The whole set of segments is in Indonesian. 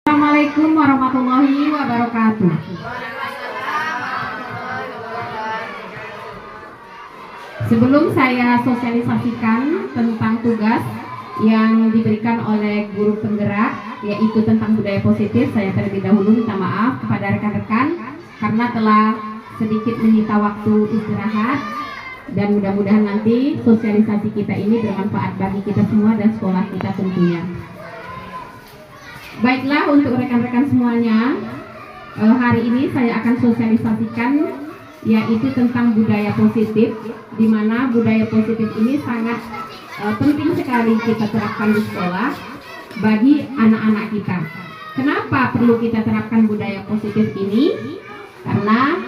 Assalamualaikum warahmatullahi wabarakatuh. Sebelum saya sosialisasikan tentang tugas yang diberikan oleh guru penggerak, yaitu tentang budaya positif, saya terlebih dahulu minta maaf kepada rekan-rekan karena telah sedikit menyita waktu istirahat, dan mudah-mudahan nanti sosialisasi kita ini bermanfaat bagi kita semua dan sekolah kita tentunya. Baiklah, untuk rekan-rekan semuanya, hari ini saya akan sosialisasikan yaitu tentang budaya positif, di mana budaya positif ini sangat penting sekali kita terapkan di sekolah bagi anak-anak kita. Kenapa perlu kita terapkan budaya positif ini? Karena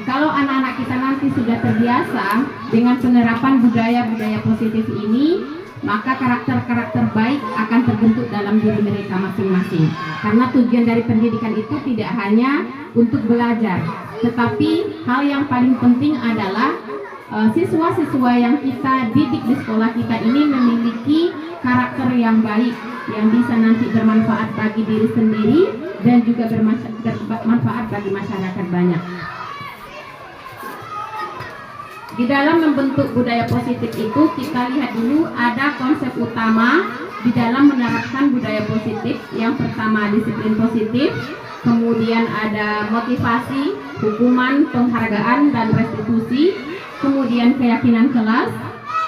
kalau anak-anak kita nanti sudah terbiasa dengan penerapan budaya-budaya positif ini, maka karakter-karakter baik akan terbentuk dalam diri mereka masing-masing. Karena tujuan dari pendidikan itu tidak hanya untuk belajar, tetapi hal yang paling penting adalah siswa-siswa yang kita didik di sekolah kita ini memiliki karakter yang baik, yang bisa nanti bermanfaat bagi diri sendiri dan juga bermanfaat bagi masyarakat banyak. Di dalam membentuk budaya positif itu, kita lihat dulu ada konsep utama di dalam menerapkan budaya positif. Yang pertama, disiplin positif, kemudian ada motivasi, hukuman, penghargaan, dan restitusi, kemudian keyakinan kelas,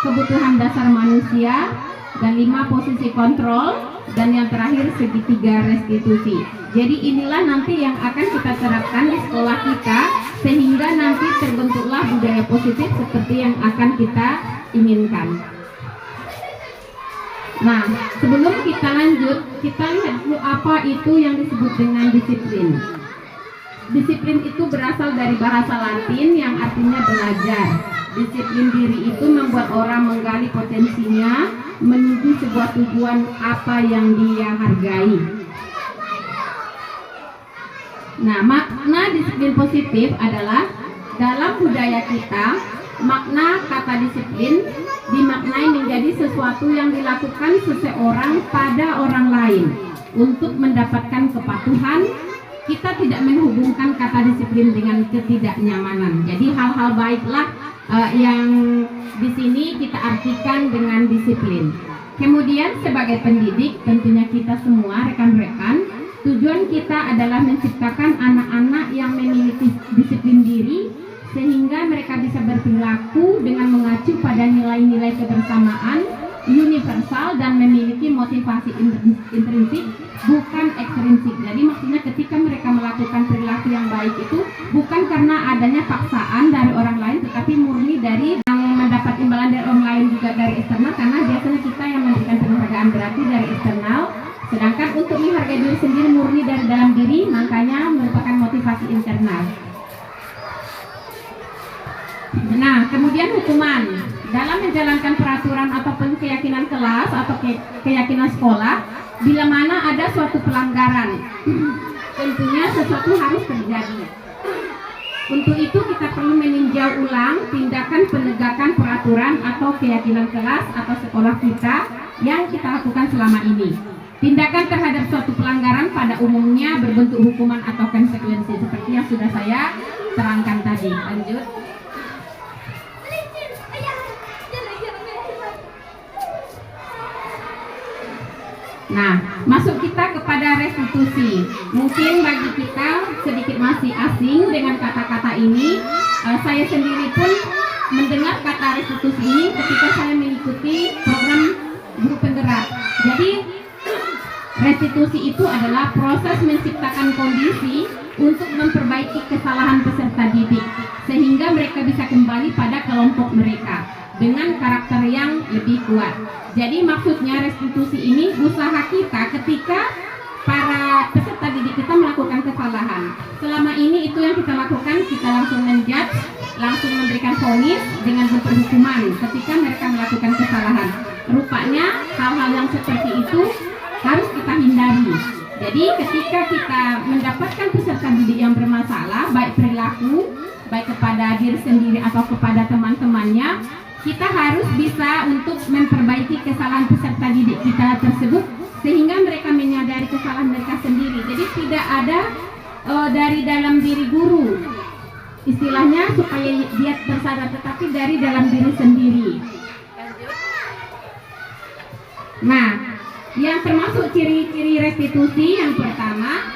kebutuhan dasar manusia, dan 5 posisi kontrol, dan yang terakhir segitiga restitusi. Jadi inilah nanti yang akan kita terapkan di sekolah kita, sehingga nanti terbentuklah budaya positif seperti yang akan kita inginkan. Nah, sebelum kita lanjut, kita lihat dulu apa itu yang disebut dengan disiplin. Disiplin itu berasal dari bahasa Latin yang artinya belajar. Disiplin diri itu membuat orang menggali potensinya menuju sebuah tujuan apa yang dia hargai. Nah, makna disiplin positif adalah dalam budaya kita, makna kata disiplin dimaknai menjadi sesuatu yang dilakukan seseorang pada orang lain untuk mendapatkan kepatuhan. Kita tidak menghubungkan kata disiplin dengan ketidaknyamanan. Jadi hal-hal baiklah yang di sini kita artikan dengan disiplin. Kemudian sebagai pendidik, tentunya kita semua rekan-rekan, tujuan kita adalah menciptakan anak-anak yang memiliki disiplin diri, sehingga mereka bisa berperilaku dengan mengacu pada nilai-nilai kebersamaan universal dan memiliki motivasi intrinsik bukan ekstrinsik. Jadi maksudnya ketika mereka melakukan perilaku yang baik itu bukan karena adanya paksaan dari orang lain, tetapi murni dari yang mendapat imbalan dari orang lain, juga dari eksternal, karena biasanya kita yang memberikan penghargaan berarti dari eksternal, sedangkan untuk menghargai diri sendiri murni dari dalam diri, makanya merupakan motivasi internal. Nah, kemudian hukuman. Dalam menjalankan peraturan ataupun keyakinan kelas atau keyakinan sekolah, bila mana ada suatu pelanggaran, tentunya sesuatu harus terjadi. Untuk itu kita perlu meninjau ulang tindakan penegakan peraturan atau keyakinan kelas atau sekolah kita yang kita lakukan selama ini. Tindakan terhadap suatu pelanggaran pada umumnya berbentuk hukuman atau konsekuensi seperti yang sudah saya terangkan tadi. Lanjut. Nah, masuk kita kepada restitusi. Mungkin bagi kita sedikit masih asing dengan kata-kata ini. Saya sendiri pun mendengar kata restitusi ini ketika saya mengikuti program guru penggerak. Jadi restitusi itu adalah proses menciptakan kondisi untuk memperbaiki kesalahan peserta didik, sehingga mereka bisa kembali pada kelompok mereka dengan karakter yang lebih kuat. Jadi maksudnya restitusi ini usaha kita ketika para peserta didik kita melakukan kesalahan. Selama ini itu yang kita lakukan, kita langsung menjudge, langsung memberikan vonis dengan bentuk hukuman ketika mereka melakukan kesalahan. Rupanya hal-hal yang seperti itu harus kita hindari. Jadi ketika kita mendapatkan peserta didik yang bermasalah, baik perilaku, baik kepada diri sendiri atau kepada teman-temannya, kita harus bisa untuk memperbaiki kesalahan peserta didik kita tersebut, sehingga mereka menyadari kesalahan mereka sendiri tidak ada dari dalam diri guru. Istilahnya supaya dia bersadar, tetapi dari dalam diri sendiri. Nah, yang termasuk ciri-ciri restitusi yang pertama,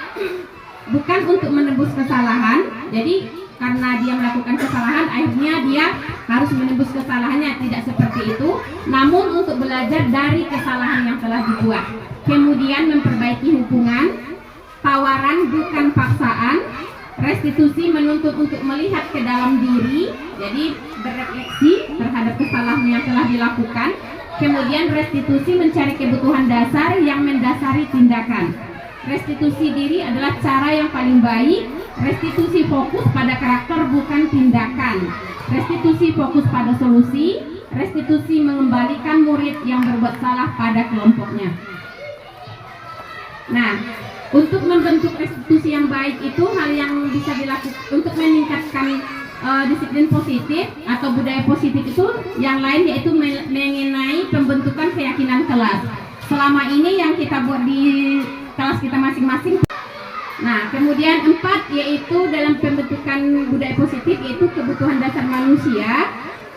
bukan untuk menebus kesalahan. Jadi karena dia melakukan kesalahan, akhirnya dia harus menebus kesalahannya, tidak seperti itu. Namun untuk belajar dari kesalahan yang telah dibuat, kemudian memperbaiki hubungan. Tawaran bukan paksaan. Restitusi menuntut untuk melihat ke dalam diri, jadi berefleksi terhadap kesalahan yang telah dilakukan. Kemudian restitusi mencari kebutuhan dasar yang mendasari tindakan. Restitusi diri adalah cara yang paling baik. Restitusi fokus pada karakter bukan tindakan. Restitusi fokus pada solusi. Restitusi mengembalikan murid yang berbuat salah pada kelompoknya. Nah, untuk membentuk restitusi yang baik itu hal yang bisa dilakukan untuk meningkatkan disiplin positif atau budaya positif itu yang lain, yaitu mengenai pembentukan keyakinan kelas. Selama ini yang kita buat di kelas kita masing-masing. Nah, kemudian 4 yaitu dalam pembentukan budaya positif yaitu kebutuhan dasar manusia.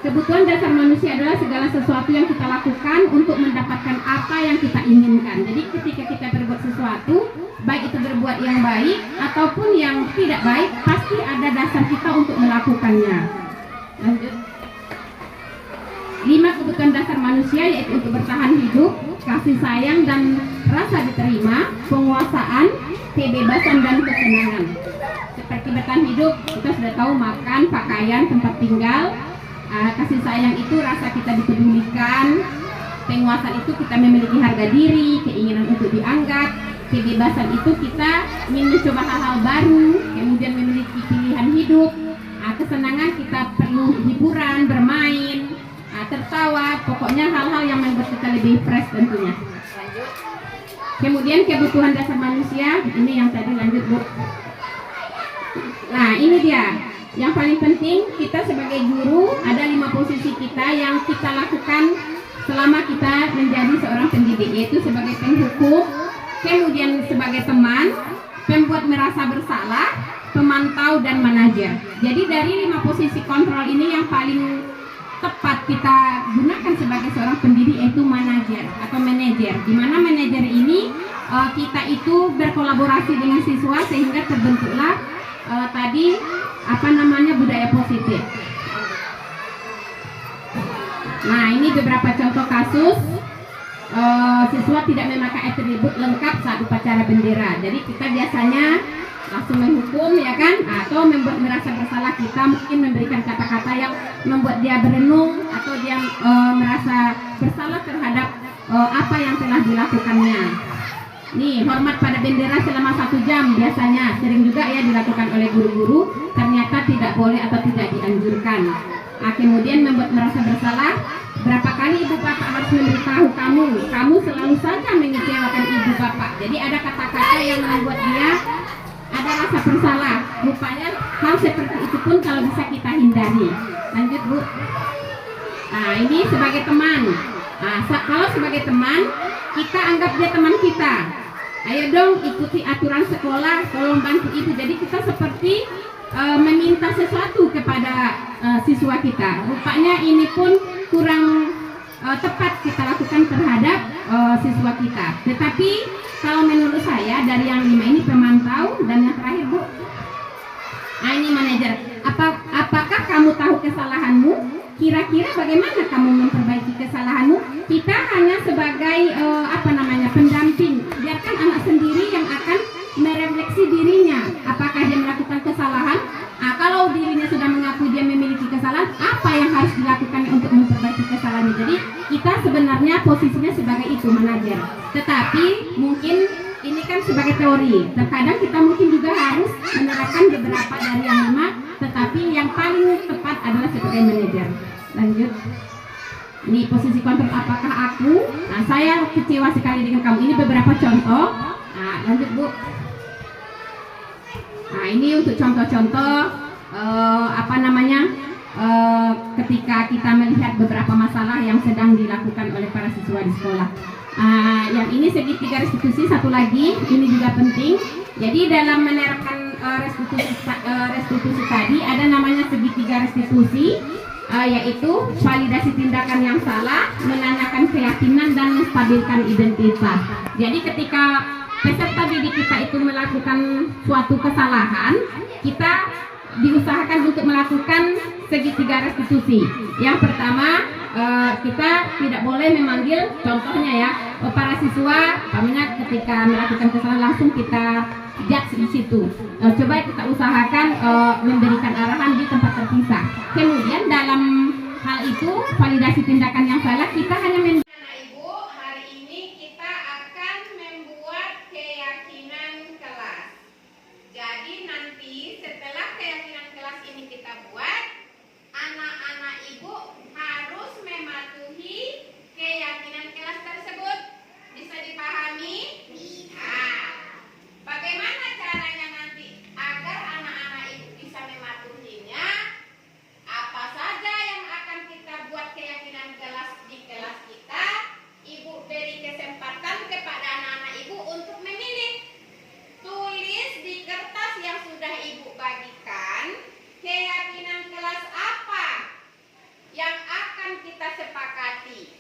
Kebutuhan dasar manusia adalah segala sesuatu yang kita lakukan untuk mendapatkan apa yang kita inginkan. Jadi ketika kita berbuat sesuatu, baik itu berbuat yang baik ataupun yang tidak baik, pasti ada dasar kita untuk melakukannya. Lanjut. 5 kebutuhan dasar manusia yaitu untuk bertahan hidup, kasih sayang dan rasa diterima, penguasaan, kebebasan dan kesenangan. Seperti bertahan hidup, kita sudah tahu makan, pakaian, tempat tinggal. Kasih sayang itu rasa kita dipedulikan. Penguasaan itu kita memiliki harga diri, keinginan untuk dianggap. Kebebasan itu kita ingin mencoba hal-hal baru, kemudian memiliki pilihan hidup. Kesenangan kita perlu hiburan, bermain, tertawa, pokoknya hal-hal yang membuat kita lebih fresh tentunya. Kemudian kebutuhan dasar manusia, ini yang tadi, lanjut Bu. Nah, ini dia. Yang paling penting, kita sebagai guru ada 5 posisi kita yang kita lakukan selama kita menjadi seorang pendidik, yaitu sebagai penghukum, kemudian sebagai teman, pembuat merasa bersalah, pemantau dan manajer. Jadi dari 5 posisi kontrol ini yang paling tepat kita gunakan sebagai seorang pendidik yaitu manajer atau manajer. Di mana manajer ini kita itu berkolaborasi dengan siswa sehingga terbentuklah tadi budaya positif. Nah, ini beberapa contoh kasus siswa tidak memakai atribut lengkap saat upacara bendera. Jadi kita biasanya langsung menghukum, ya kan, atau membuat merasa bersalah. Kita mungkin memberikan kata-kata yang membuat dia berenung atau dia merasa bersalah terhadap apa yang telah dilakukannya. Nih, hormat pada bendera selama 1 jam biasanya sering juga ya dilakukan oleh guru-guru, ternyata tidak boleh atau tidak dianjurkan. Kemudian membuat merasa bersalah. Berapa kali ibu bapak harus memberitahu kamu selalu saja mengecewakan ibu bapak. Jadi ada kata-kata yang membuat dia ada rasa bersalah. Rupanya hal seperti itu pun kalau bisa kita hindari. Lanjut Bu. Nah, ini sebagai teman. Kalau sebagai teman, kita anggap dia teman kita. Ayo dong ikuti aturan sekolah, tolong bantu ibu. Jadi kita seperti meminta sesuatu kepada siswa kita. Rupanya ini pun kurang tepat kita lakukan terhadap siswa kita. Tetapi kalau menurut saya dari yang 5 ini pemantau, dan yang terakhir Bu, ini manajer. Apakah kamu tahu kesalahanmu? Kira-kira bagaimana kamu memperbaiki kesalahanmu? Kita hanya sebagai pendamping. Biarkan anak sendiri yang akan merefleksi dirinya. Apakah dia melakukan kesalahan? Kalau dirinya sudah mengaku dia memiliki kesalahan, apa yang harus dilakukan untuk memperbaiki kesalahannya? Jadi kita sebenarnya posisinya sebagai itu, manajer. Tetapi mungkin ini kan sebagai teori. Terkadang kita mungkin juga harus menerapkan beberapa dari yang 5, tetapi yang paling tepat adalah sebagai manajer. Lanjut. Ini posisi kontrol, apakah aku? Saya kecewa sekali dengan kamu. Ini beberapa contoh. Lanjut Bu. Ini untuk contoh-contoh ketika kita melihat beberapa masalah yang sedang dilakukan oleh para siswa di sekolah. Yang ini segitiga restitusi, satu lagi, ini juga penting. Jadi dalam menerapkan restitusi tadi ada namanya segitiga restitusi, yaitu validasi tindakan yang salah, menanyakan keyakinan, dan menstabilkan identitas. Jadi ketika peserta didik kita itu melakukan suatu kesalahan, kita diusahakan untuk melakukan segitiga restitusi. Yang pertama, kita tidak boleh memanggil, contohnya ya, para siswa, umpamanya ketika melakukan kesalahan langsung kita judge di situ. Coba kita usahakan memberikan arahan di tempat terpisah. Kemudian dalam hal itu validasi tindakan yang salah, kita hanya Ibu, hari ini kita akan membuat keyakinan kelas. Jadi nanti setelah keyakinan kelas ini kita buat, anak-anak ibu harus mematuhi keyakinan kelas tersebut. Bisa dipahami? Nah, bagaimana caranya nanti agar anak-anak ibu bisa mematuhinya? Apa saja yang akan kita buat keyakinan kelas di kelas kita? Ibu beri kesempatan kepada anak-anak ibu untuk memilih. Tulis di kertas yang sudah ibu bagikan, keyakinan kelas apa yang akan kita sepakati.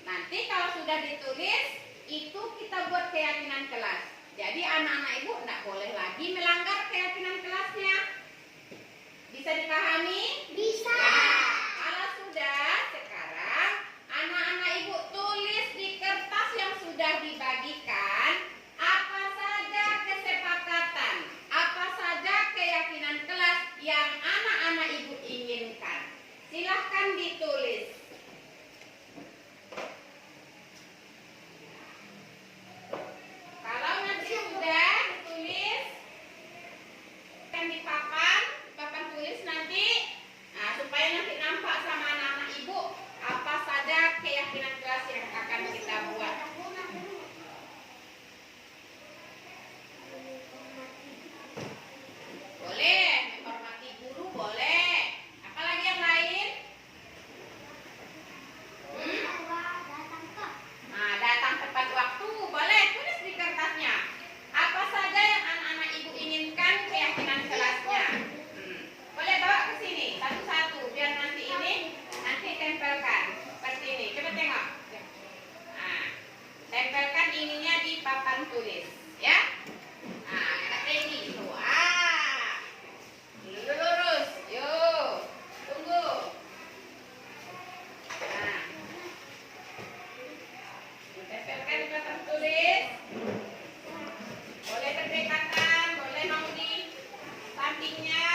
Nanti kalau sudah ditulis, itu kita buat keyakinan kelas. Jadi anak-anak ibu tidak boleh lagi melanggar keyakinan kelasnya. Bisa dipahami? Bisa. Nah, kalau sudah, sekarang anak-anak ibu tulis di kertas yang sudah dibagikan apa saja kesepakatan, apa saja keyakinan kelas yang anak-anak ibu inginkan. Silahkan ditulis. Kalau nanti sudah ditulis, akan di papan tulis nanti, nah, supaya nanti nampak sama anak-anak ibu apa saja keyakinan kelas yang akan kita buat. Boleh, menghormati guru boleh. Apalagi yang lain? Nah, datang tepat waktu boleh, tulis di kertasnya. Apa saja yang anak-anak ibu inginkan keyakinan kelasnya. Boleh bawa ke sini satu-satu biar nanti ini tempelkan seperti ini. Coba tengok. Nah, tempelkan ininya di papan tulis, ya. Nah, kayak ini tuh. Lurus. Yuk, tunggu. Nah, tempelkan di papan tulis. Boleh berdekatan, boleh mau di sampingnya.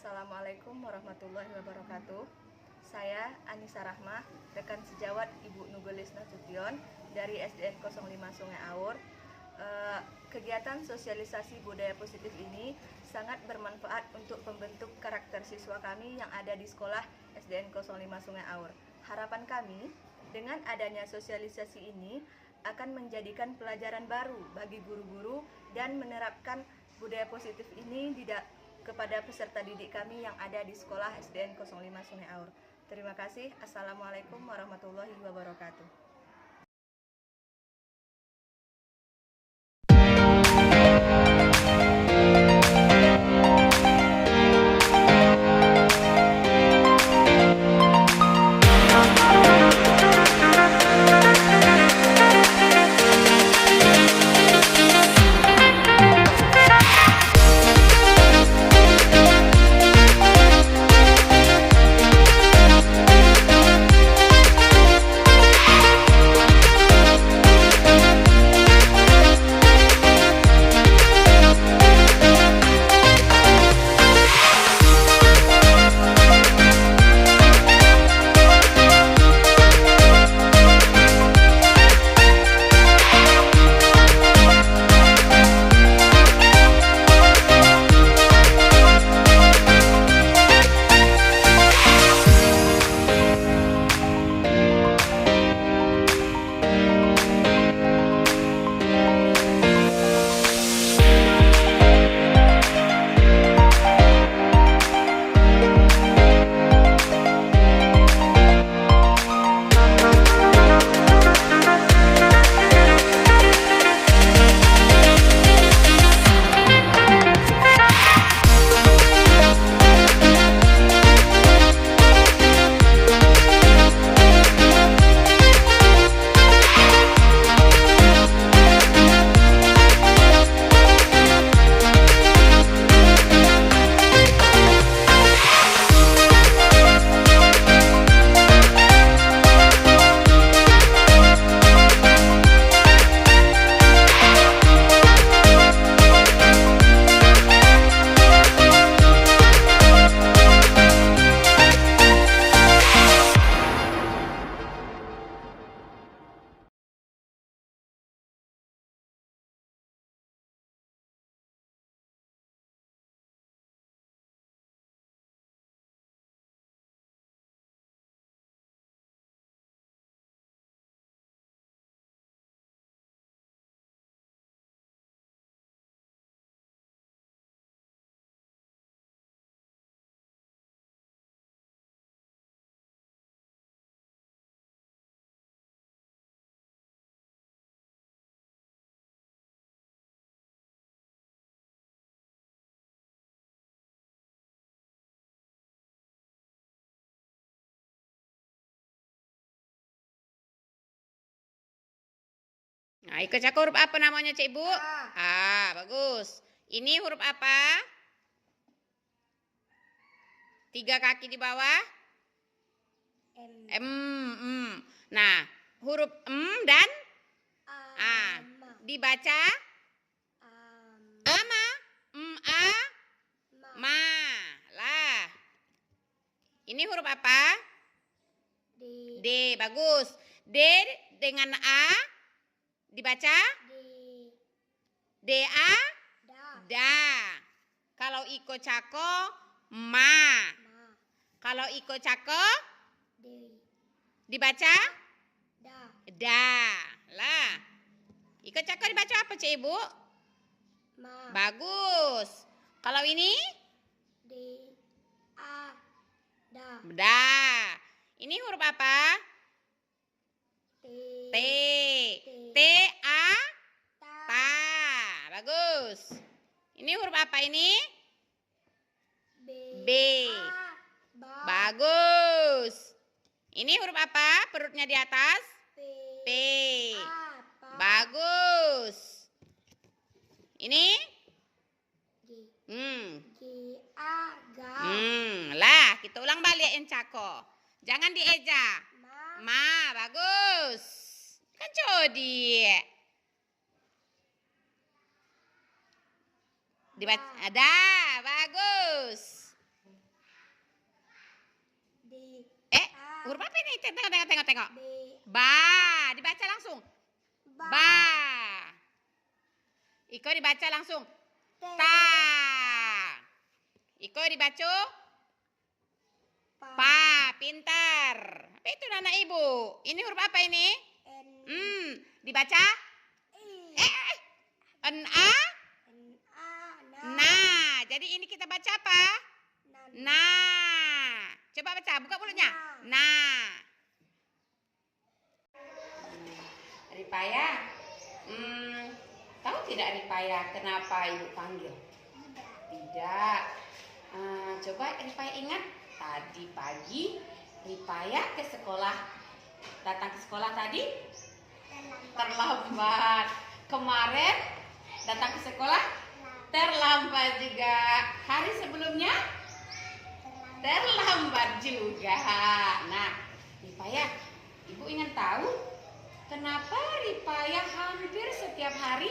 Assalamualaikum warahmatullahi wabarakatuh. Saya Anissa Rahmah, rekan sejawat Ibu Nugelis Nasution dari SDN 05 Sungai Aur. Kegiatan sosialisasi budaya positif ini sangat bermanfaat untuk pembentuk karakter siswa kami yang ada di sekolah SDN 05 Sungai Aur. Harapan kami, dengan adanya sosialisasi ini akan menjadikan pelajaran baru bagi guru-guru dan menerapkan budaya positif ini kepada peserta didik kami yang ada di sekolah SDN 05 Sungai Aur. Terima kasih. Assalamualaikum warahmatullahi wabarakatuh. Nah, ikut cak huruf apa namanya, Cik Ibu? A. Bagus. Ini huruf apa? 3 kaki di bawah? M. Nah, huruf dan A. Dibaca? Ama. Ma. Lah. Ini huruf apa? D. Bagus. D dengan A dibaca? D-A? Da. Kalau iko cako, ma. Kalau iko cako, dibaca? Da. Lah. Iko cako dibaca apa, Cik Ibu? Ma. Bagus. Kalau ini? Da. Ini huruf apa? T. T-A? Ta. Bagus. Ini huruf apa ini? B. Bagus. Ini huruf apa? Perutnya di atas? P. Bagus. Ini? Lah, kita ulang balik yang cako. Jangan dieja. Ma, bagus. Kan Jodi. Dibaca, ada, bagus. Huruf apa ini? Tengok. B. Ba. Dibaca langsung. Ba. Iko dibaca langsung. T. Ta. Iko dibaca. Pa. Pa. Pintar. Apa itu anak ibu? Ini huruf apa ini? N. Dibaca. I. N-A. N. A. Nah. Jadi ini kita baca apa? Nan. Nah. Coba baca. Buka mulutnya. Nah. Ripaya. Tahu tidak Ripaya kenapa ibu panggil? Tidak. Coba Ripaya ingat. Tadi pagi Ripaya ke sekolah. Datang ke sekolah tadi terlambat. Kemarin datang ke sekolah terlambat juga. Hari sebelumnya terlambat juga. Nah, Ripaya, ibu ingin tahu kenapa Ripaya hampir setiap hari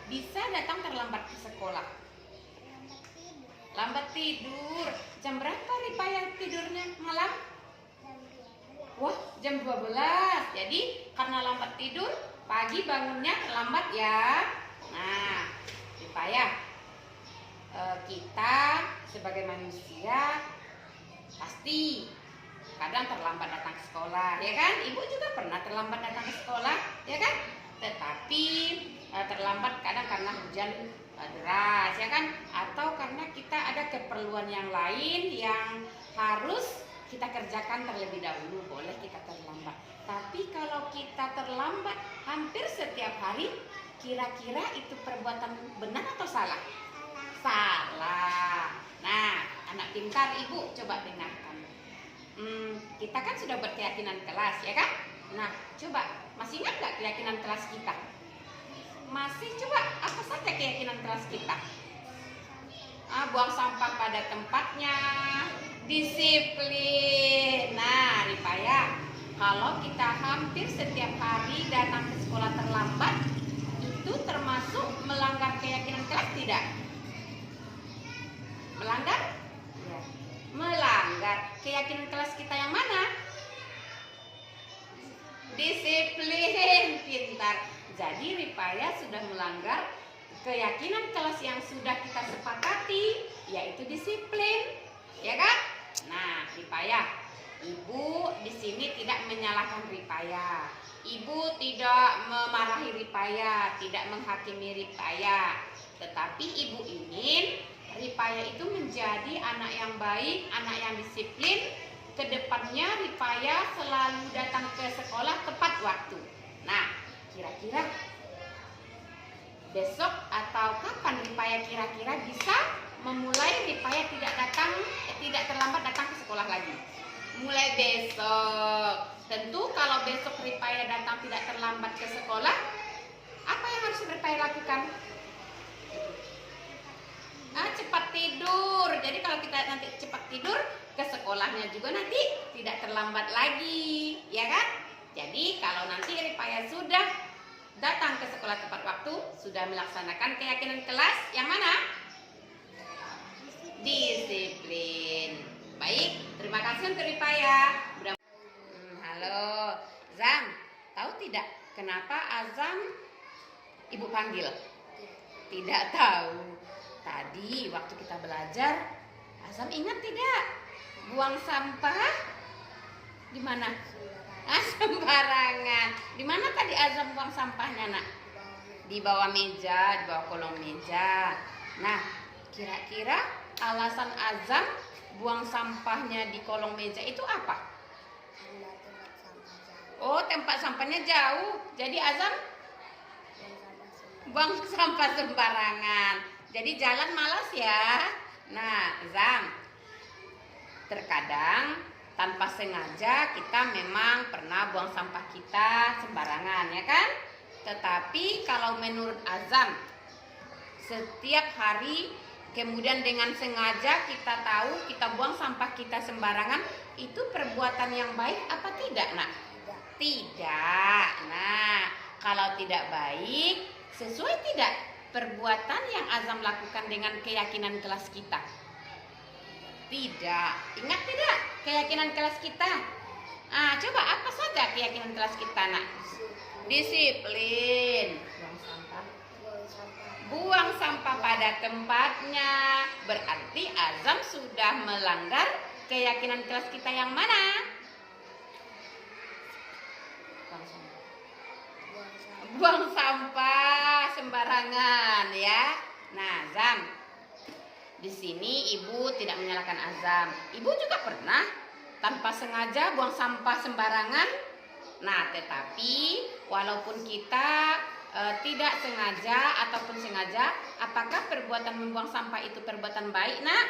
bisa datang terlambat ke sekolah? Lambat tidur. Jam berapa Ripaya tidurnya malam? Wah, jam 12. Jadi karena lambat tidur, pagi bangunnya terlambat ya. Nah, Ripaya, kita sebagai manusia pasti kadang terlambat datang ke sekolah, ya kan? Ibu juga pernah terlambat datang ke sekolah, ya kan? Tetapi terlambat kadang karena hujan deras, ya kan? Atau karena kita ada keperluan yang lain yang harus kita kerjakan terlebih dahulu, boleh kita terlambat. Tapi kalau kita terlambat hampir setiap hari, kira-kira itu perbuatan benar atau salah? Salah. Nah, anak pintar, ibu coba dengarkan. Kita kan sudah berkeyakinan kelas, ya kan? Nah, coba masih ingat nggak keyakinan kelas kita? Masih. Coba apa saja keyakinan kelas kita? Buang sampah pada tempatnya, disiplin. Nah, Ripaya, kalau kita hampir setiap hari datang ke sekolah terlambat, itu termasuk melanggar keyakinan kelas tidak? Melanggar? Ya. Melanggar. Keyakinan kelas kita yang mana? Disiplin. Pintar. Jadi Ripaya sudah melanggar keyakinan kelas yang sudah kita sepakati, yaitu disiplin, ya kan? Nah, Ripaya, ibu di sini tidak menyalahkan Ripaya. Ibu tidak memarahi Ripaya, tidak menghakimi Ripaya. Tetapi ibu ingin Ripaya itu menjadi anak yang baik, anak yang disiplin. Kedepannya Ripaya selalu datang ke sekolah tepat waktu. Nah, kira-kira besok atau kapan Ripaya kira-kira bisa memulai Ripaya tidak terlambat datang ke sekolah lagi? Mulai besok. Tentu kalau besok Ripaya datang tidak terlambat ke sekolah, apa yang harus Ripaya lakukan? Cepat tidur. Jadi kalau kita nanti cepat tidur, ke sekolahnya juga nanti tidak terlambat lagi, ya kan? Jadi kalau nanti Ripaya sudah datang ke sekolah tepat waktu, sudah melaksanakan keyakinan kelas yang mana? Disiplin. Baik, terima kasih untuk Ripaya. Halo, Zam. Tahu tidak kenapa Azam ibu panggil? Tidak tahu. Tadi waktu kita belajar, Azam ingat tidak? Buang sampah di mana? Sembarangan. Di mana tadi Azam buang sampahnya, Nak? Di bawah meja, di bawah kolong meja. Nah, kira-kira alasan Azam buang sampahnya di kolong meja itu apa? Oh, tempat sampahnya jauh. Jadi Azam buang sampah sembarangan. Jadi jalan malas ya. Nah, Azam, terkadang tanpa sengaja kita memang pernah buang sampah kita sembarangan, ya kan? Tetapi kalau menurut Azam, setiap hari kemudian dengan sengaja kita tahu kita buang sampah kita sembarangan, itu perbuatan yang baik apa tidak, Nak? Tidak. Nah, kalau tidak baik, sesuai tidak perbuatan yang Azam lakukan dengan keyakinan kelas kita? Tidak. Ingat tidak keyakinan kelas kita? Coba apa saja keyakinan kelas kita, nak? Disiplin. Buang sampah pada tempatnya. Berarti azam sudah melanggar keyakinan kelas kita yang mana? Buang sampah sembarangan ya. Nah, Azam. Di sini ibu tidak menyalahkan Azam. Ibu juga pernah tanpa sengaja buang sampah sembarangan. Nah, tetapi walaupun kita tidak sengaja ataupun sengaja, apakah perbuatan membuang sampah itu perbuatan baik, nak?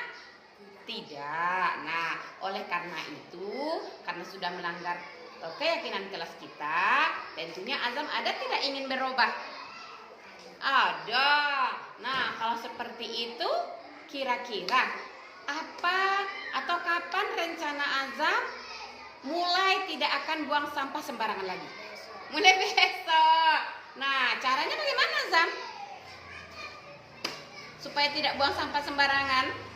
Tidak. Nah, oleh karena itu, karena sudah melanggar keyakinan kelas kita, tentunya Azam ada tidak ingin berubah? Ada. Nah, kalau seperti itu, kira-kira apa atau kapan rencana Azam mulai tidak akan buang sampah sembarangan lagi? Mulai besok. Nah, caranya bagaimana, Azam? Supaya tidak buang sampah sembarangan.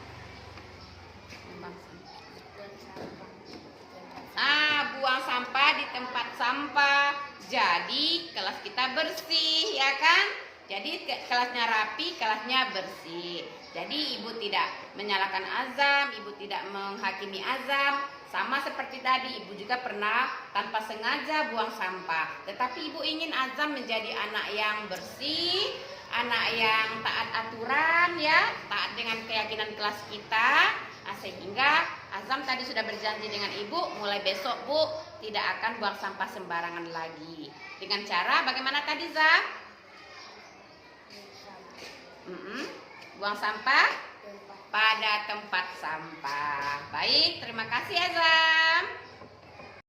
Buang sampah di tempat sampah. Jadi kelas kita bersih, ya kan? Jadi kelasnya rapi, kelasnya bersih. Jadi ibu tidak menyalahkan Azam, ibu tidak menghakimi Azam. Sama seperti tadi, ibu juga pernah tanpa sengaja buang sampah. Tetapi ibu ingin Azam menjadi anak yang bersih, anak yang taat aturan, ya, taat dengan keyakinan kelas kita. Sehingga Azam tadi sudah berjanji dengan ibu, mulai besok bu tidak akan buang sampah sembarangan lagi. Dengan cara bagaimana tadi, Zam? Buang sampah pada tempat sampah. Baik, terima kasih Azam.